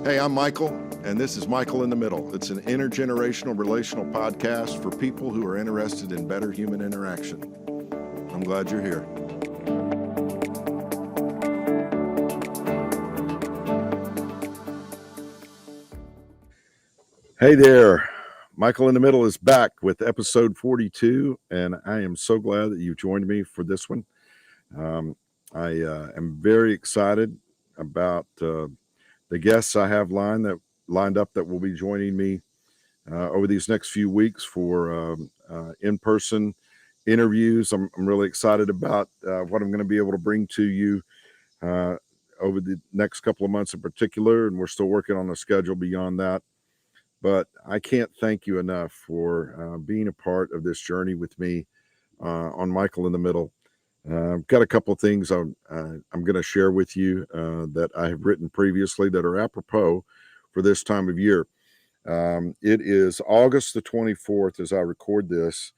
Hey, I'm Michael, and this is Michael in the Middle. It's an intergenerational relational podcast for people who are interested in better human interaction. I'm glad you're here. Hey there. Michael in the Middle is back with episode 42, and I am so glad that you joined me for this one. I am very excited about the guests I have lined up that will be joining me over these next few weeks for in-person interviews. I'm really excited about what I'm going to be able to bring to you over the next couple of months in particular, and we're still working on the schedule beyond that. But I can't thank you enough for being a part of this journey with me on Michael in the Middle. I've got a couple of things I'm going to share with you that I have written previously that are apropos for this time of year. It is August the 24th as I record this,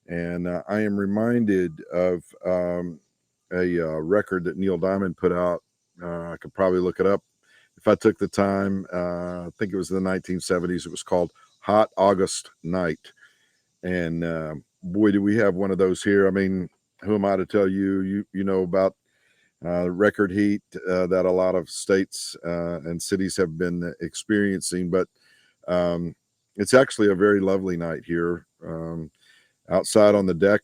and I am reminded of a record that Neil Diamond put out. I could probably look it up if I took the time. I think it was in the 1970s. It was called Hot August Night. And boy, do we have one of those here. I mean, who am I to tell you? You know about record heat that a lot of states and cities have been experiencing. But it's actually a very lovely night here outside on the deck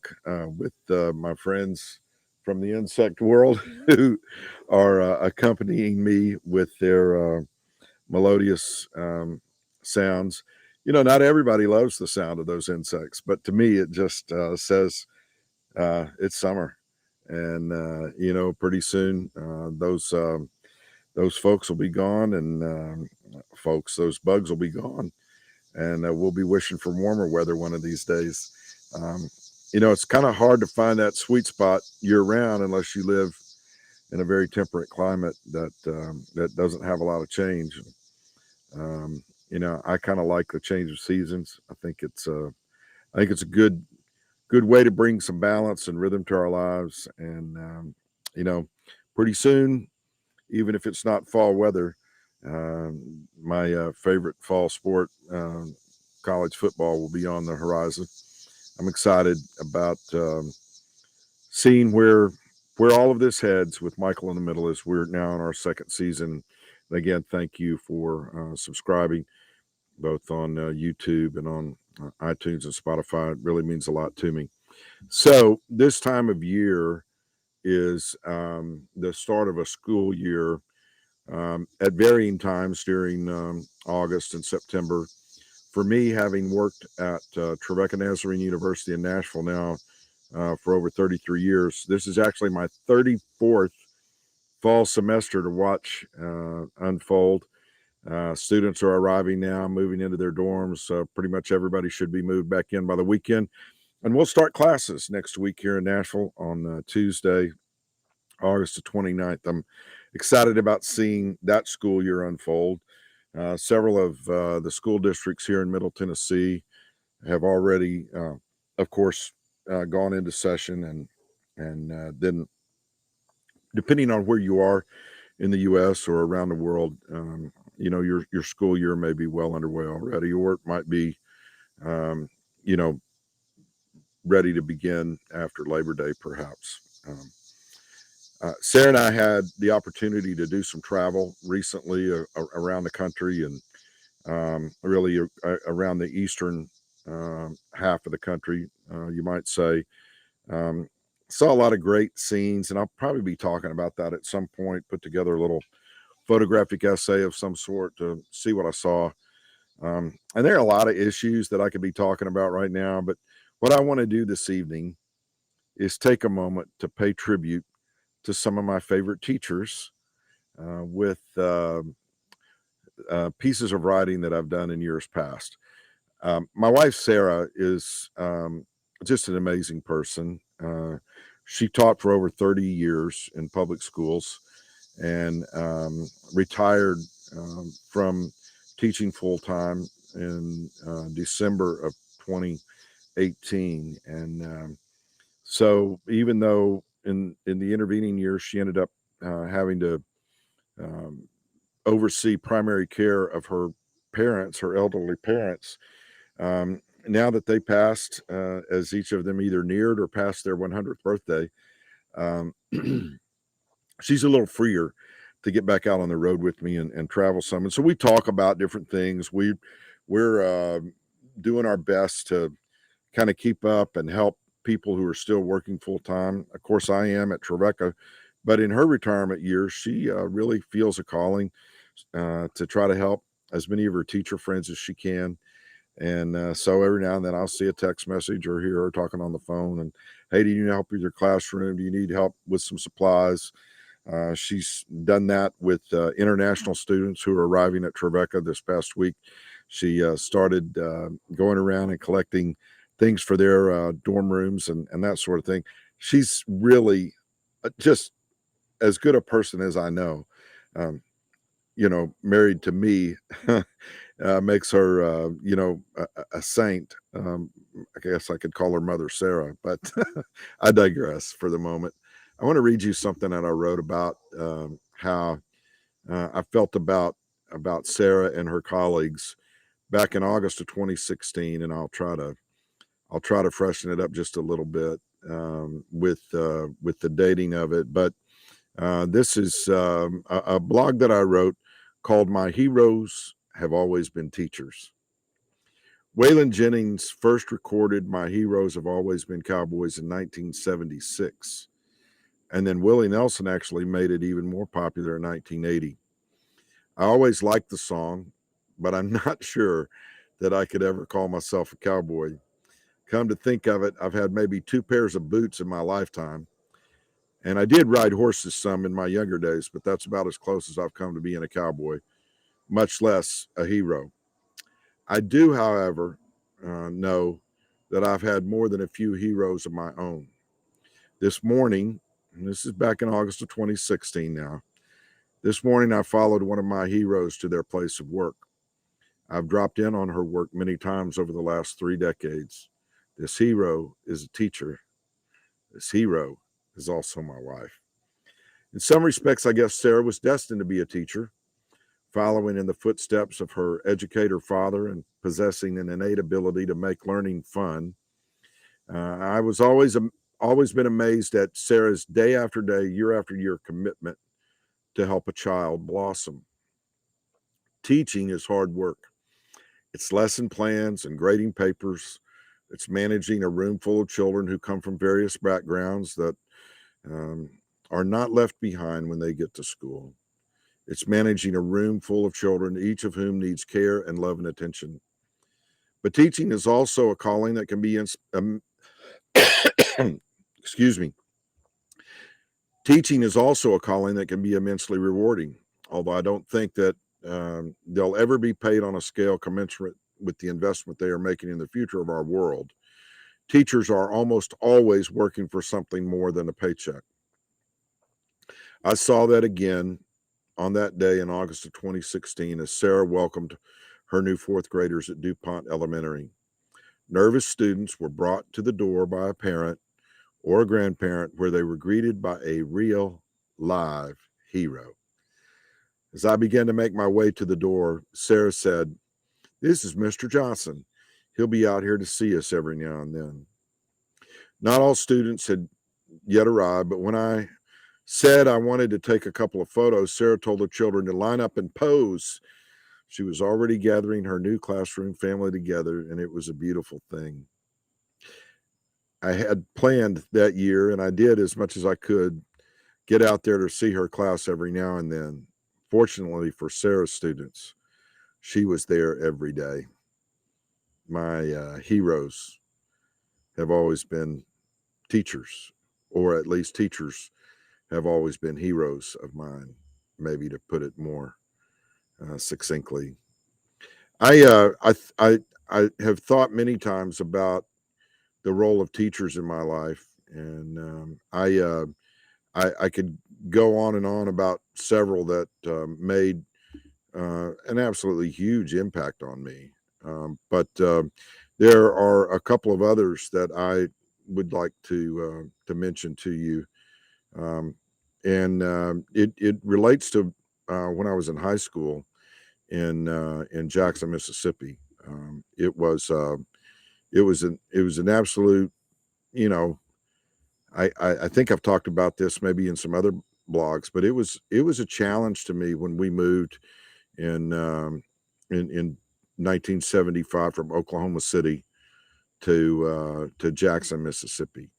with my friends from the insect world who are accompanying me with their melodious sounds. You know, not everybody loves the sound of those insects, but to me, it just says it's summer. And, you know, pretty soon those folks will be gone, and those bugs will be gone. And we'll be wishing for warmer weather one of these days. You know, it's kind of hard to find that sweet spot year round unless you live in a very temperate climate that doesn't have a lot of change. You know, I kind of like the change of seasons. I think it's a good way to bring some balance and rhythm to our lives. And you know, pretty soon, even if it's not fall weather, my favorite fall sport, college football, will be on the horizon. I'm excited about seeing where all of this heads with Michael in the Middle as we're now in our second season. And again, thank you for subscribing both on YouTube and on iTunes and Spotify. It really means a lot to me. So this time of year is the start of a school year at varying times during August and September. For me, having worked at Trevecca Nazarene University in Nashville now for over 33 years, this is actually my 34th fall semester to watch unfold. Students are arriving now, moving into their dorms. Pretty much everybody should be moved back in by the weekend. And we'll start classes next week here in Nashville on Tuesday, August the 29th. I'm excited about seeing that school year unfold. Several of the school districts here in Middle Tennessee have already, of course, gone into session, and then depending on where you are in the U.S. or around the world, you know, your school year may be well underway already, or it might be, you know, ready to begin after Labor Day, perhaps. Sarah and I had the opportunity to do some travel recently around the country, and really around the eastern half of the country, you might say. Saw a lot of great scenes, and I'll probably be talking about that at some point, put together a little photographic essay of some sort to see what I saw. And there are a lot of issues that I could be talking about right now, but what I want to do this evening is take a moment to pay tribute to some of my favorite teachers with pieces of writing that I've done in years past. My wife, Sarah, is just an amazing person. She taught for over 30 years in public schools and retired from teaching full time in December of 2018. And so even though in the intervening years, she ended up having to oversee primary care of her parents, her elderly parents. Now that they passed, as each of them either neared or passed their 100th birthday, um, she's a little freer to get back out on the road with me and travel some. And so we talk about different things. We're doing our best to kind of keep up and help people who are still working full time. Of course, I am at Trevecca, but in her retirement years, she really feels a calling to try to help as many of her teacher friends as she can. And so every now and then I'll see a text message or hear her talking on the phone and, hey, do you need help with your classroom? Do you need help with some supplies? She's done that with international students who are arriving at Trevecca this past week. She started going around and collecting things for their dorm rooms and that sort of thing. She's really just as good a person as I know. Um, married to me makes her, a saint. I guess I could call her Mother Sarah, but I digress for the moment. I want to read you something that I wrote about how I felt about Sarah and her colleagues back in August of 2016, and I'll try to freshen it up just a little bit with the dating of it. But this is a blog that I wrote called "My Heroes Have Always Been Teachers." Waylon Jennings first recorded "My Heroes Have Always Been Cowboys" in 1976. And then Willie Nelson actually made it even more popular in 1980. I always liked the song, but I'm not sure that I could ever call myself a cowboy. Come to think of it, I've had maybe 2 pairs of boots in my lifetime. And I did ride horses some in my younger days, but that's about as close as I've come to being a cowboy, much less a hero. I do, however, know that I've had more than a few heroes of my own. This morning, and this is back in August of 2016 now, this morning I followed one of my heroes to their place of work. I've dropped in on her work many times over the last 3 decades. This hero is a teacher. This hero is also my wife. In some respects, I guess Sarah was destined to be a teacher, following in the footsteps of her educator father and possessing an innate ability to make learning fun. I was always been amazed at Sarah's day after day, year after year commitment to help a child blossom. Teaching is hard work. It's lesson plans and grading papers. It's managing a room full of children who come from various backgrounds that um, are not left behind when they get to school. It's managing a room full of children, each of whom needs care and love and attention. But teaching is also a calling that can be, excuse me, teaching is also a calling that can be immensely rewarding, although I don't think that they'll ever be paid on a scale commensurate with the investment they are making in the future of our world. Teachers are almost always working for something more than a paycheck. I saw that again on that day in August of 2016 as Sarah welcomed her new 4th graders at DuPont Elementary. Nervous students were brought to the door by a parent or a grandparent where they were greeted by a real, live hero. As I began to make my way to the door, Sarah said, "This is Mr. Johnson. He'll be out here to see us every now and then." Not all students had yet arrived, but when I said I wanted to take a couple of photos, Sarah told the children to line up and pose. She was already gathering her new classroom family together, and it was a beautiful thing. I had planned that year, and I did as much as I could get out there to see her class every now and then. Fortunately for Sarah's students, she was there every day. My heroes have always been teachers, or at least teachers have always been heroes of mine, maybe to put it more succinctly. I have thought many times about the role of teachers in my life, and I could go on and on about several that made an absolutely huge impact on me. But there are a couple of others that I would like to mention to you, and it relates to when I was in high school in Jackson, Mississippi. It was an absolute, you know, I think I've talked about this maybe in some other blogs, but it was a challenge to me when we moved in 1975 from Oklahoma City to Jackson, Mississippi.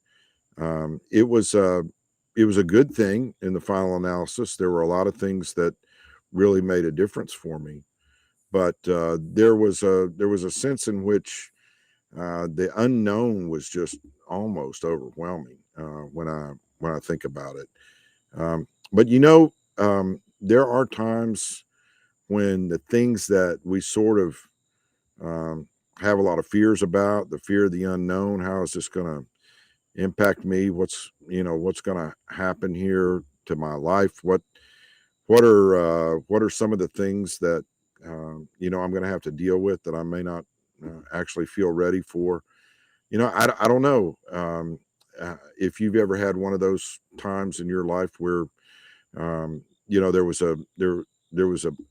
It was a good thing in the final analysis. There were a lot of things that really made a difference for me, but there was a sense in which the unknown was just almost overwhelming when I think about it. But there are times when the things that we sort of have a lot of fears about, the fear of the unknown, how is this going to impact me? What's going to happen here to my life? What are some of the things that I'm going to have to deal with that I may not actually feel ready for? I don't know if you've ever had one of those times in your life where there was a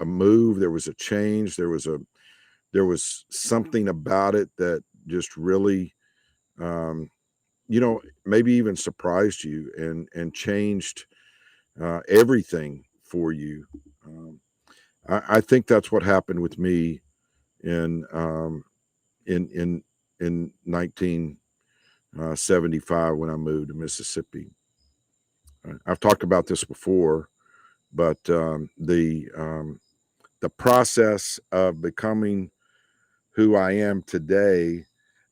move, there was a change, there was something about it that just really um, maybe even surprised you and changed everything for you. Um, I think that's what happened with me in in in in 1975 when I moved to Mississippi. I've talked about this before, but the process of becoming who I am today,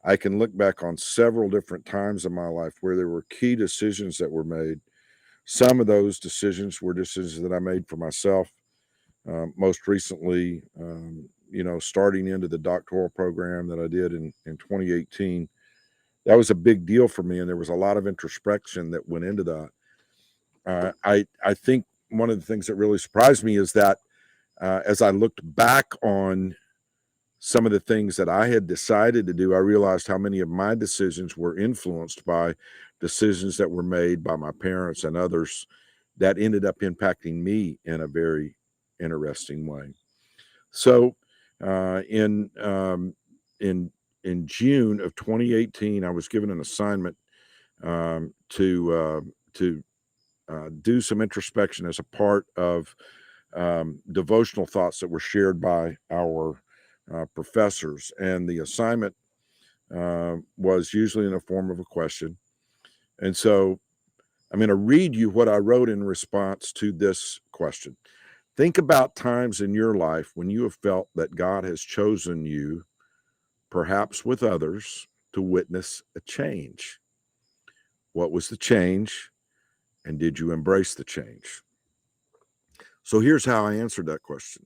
I can look back on several different times in my life where there were key decisions that were made. Some of those decisions were decisions that I made for myself. Most recently, starting into the doctoral program that I did in 2018, that was a big deal for me, and there was a lot of introspection that went into that. I think one of the things that really surprised me is that as I looked back on some of the things that I had decided to do, I realized how many of my decisions were influenced by decisions that were made by my parents and others that ended up impacting me in a very interesting way. So, in June of 2018, I was given an assignment to do some introspection as a part of devotional thoughts that were shared by our professors. And the assignment was usually in the form of a question. And so I'm going to read you what I wrote in response to this question. Think about times in your life when you have felt that God has chosen you, perhaps with others, to witness a change. What was the change, and did you embrace the change? So here's how I answered that question.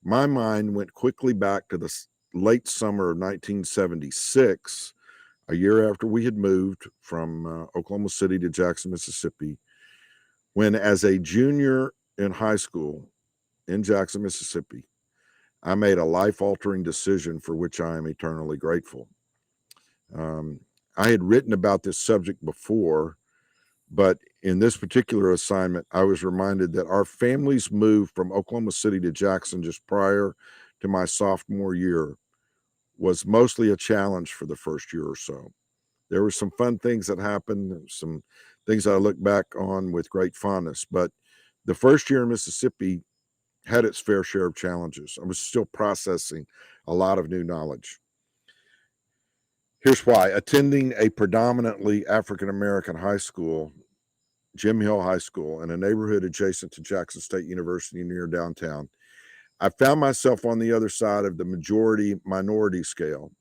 My mind went quickly back to the late summer of 1976, a year after we had moved from Oklahoma City to Jackson, Mississippi, when, as a junior in high school in Jackson, Mississippi, I made a life-altering decision for which I am eternally grateful. I had written about this subject before, but in this particular assignment, I was reminded that our family's move from Oklahoma City to Jackson just prior to my sophomore year was mostly a challenge for the first year or so. There were some fun things that happened, some things I look back on with great fondness, but the first year in Mississippi had its fair share of challenges. I was still processing a lot of new knowledge. Here's why. Attending a predominantly African-American high school, Jim Hill High School, in a neighborhood adjacent to Jackson State University near downtown, I found myself on the other side of the majority-minority scale.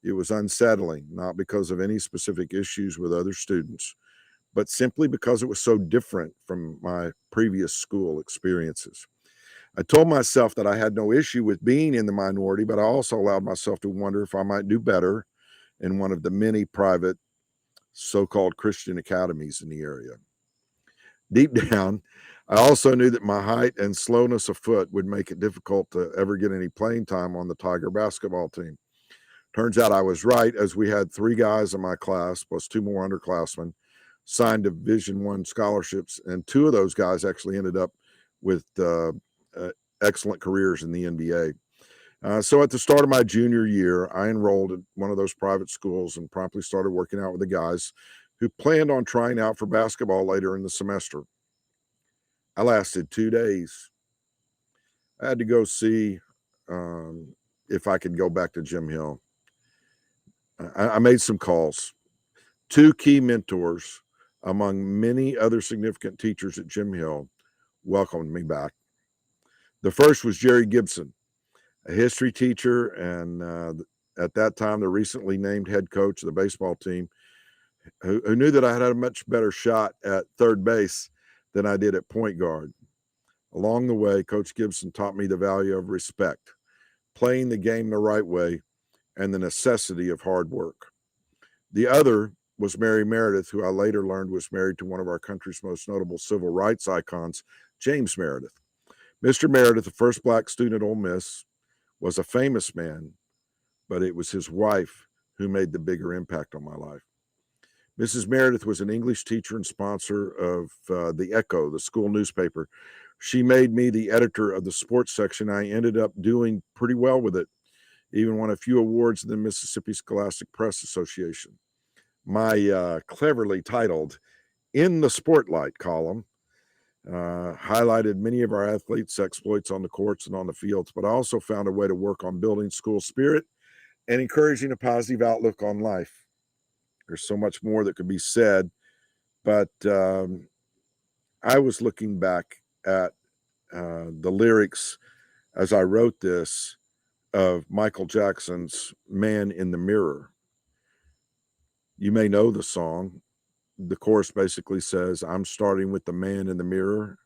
It was unsettling, not because of any specific issues with other students, but simply because it was so different from my previous school experiences. I told myself that I had no issue with being in the minority, but I also allowed myself to wonder if I might do better in one of the many private so-called Christian academies in the area. Deep down, I also knew that my height and slowness of foot would make it difficult to ever get any playing time on the Tiger basketball team. Turns out I was right, as we had 3 guys in my class plus 2 more underclassmen signed Division I scholarships, and 2 of those guys actually ended up with excellent careers in the NBA. So at the start of my junior year, I enrolled at one of those private schools and promptly started working out with the guys who planned on trying out for basketball later in the semester. I lasted 2 days. I had to go see if I could go back to Jim Hill. I made some calls. 2 key mentors, among many other significant teachers at Jim Hill, welcomed me back. The first was Jerry Gibson, a history teacher, and at that time, the recently named head coach of the baseball team, who knew that I had a much better shot at third base than I did at point guard. Along the way, Coach Gibson taught me the value of respect, playing the game the right way, and the necessity of hard work. The other was Mary Meredith, who I later learned was married to one of our country's most notable civil rights icons, James Meredith. Mr. Meredith, the first black student at Ole Miss, was a famous man, but it was his wife who made the bigger impact on my life. Mrs. Meredith was an English teacher and sponsor of the Echo, the school newspaper. She made me the editor of the sports section. I ended up doing pretty well with it, even won a few awards in the Mississippi Scholastic Press Association. My cleverly titled In the Spotlight column highlighted many of our athletes' exploits on the courts and on the fields, but I also found a way to work on building school spirit and encouraging a positive outlook on life. There's so much more that could be said, but I was looking back at the lyrics as I wrote this of Michael Jackson's Man in the Mirror. You may know the song. The chorus basically says, I'm starting with the man in the mirror.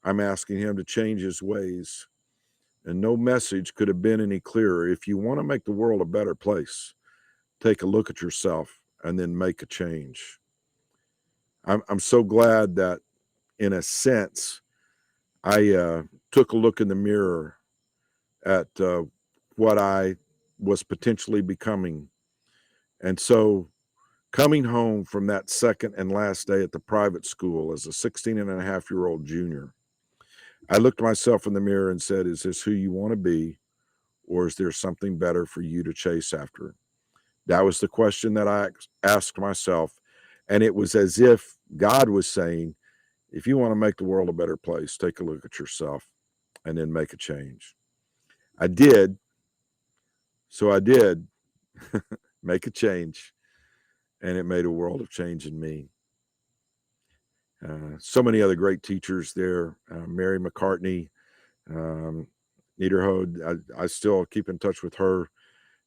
I'm asking him to change his ways. And no message could have been any clearer. If you want to make the world a better place, take a look at yourself and then make a change. I'm so glad that, in a sense, I took a look in the mirror at what I was potentially becoming. And so coming home from that second and last day at the private school as a 16-and-a-half-year-old junior, I looked myself in the mirror and said, is this who you want to be, or is there something better for you to chase after? That was the question that I asked myself. And it was as if God was saying, if you want to make the world a better place, take a look at yourself and then make a change. I did. So I did make a change, and it made a world of change in me. So many other great teachers there. Mary McCartney, Niederhode. I still keep in touch with her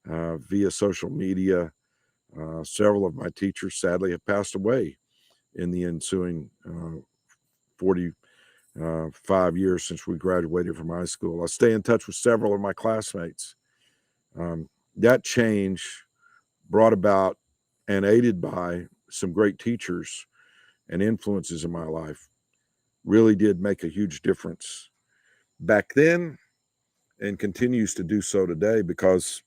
via social media. Several of my teachers sadly have passed away in the ensuing 45 years since we graduated from high school. I stay in touch with several of my classmates. That change brought about and aided by some great teachers and influences in my life really did make a huge difference back then and continues to do so today because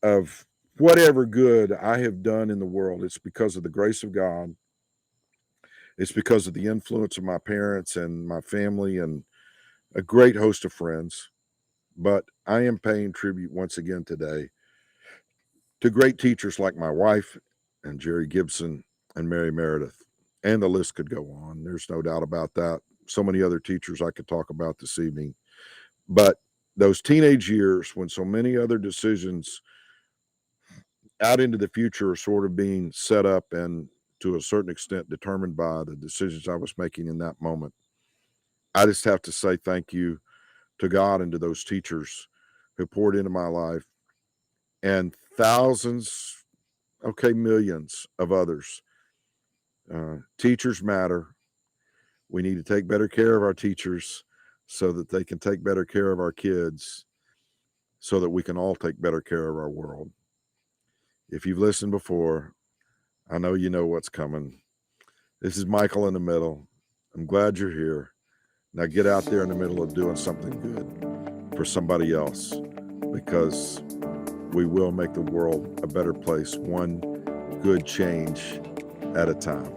of whatever good I have done in the world. It's because of the grace of God. It's because of the influence of my parents and my family and a great host of friends. But I am paying tribute once again today to great teachers like my wife and Jerry Gibson and Mary Meredith. And the list could go on. There's no doubt about that. So many other teachers I could talk about this evening. But those teenage years when so many other decisions out into the future are sort of being set up and to a certain extent determined by the decisions I was making in that moment. I just have to say thank you to God and to those teachers who poured into my life and thousands, okay, millions of others. Teachers matter. We need to take better care of our teachers so that they can take better care of our kids, so that we can all take better care of our world. If you've listened before, I know you know what's coming. This is Michael in the Middle. I'm glad you're here. Now get out there in the middle of doing something good for somebody else, because we will make the world a better place, one good change at a time.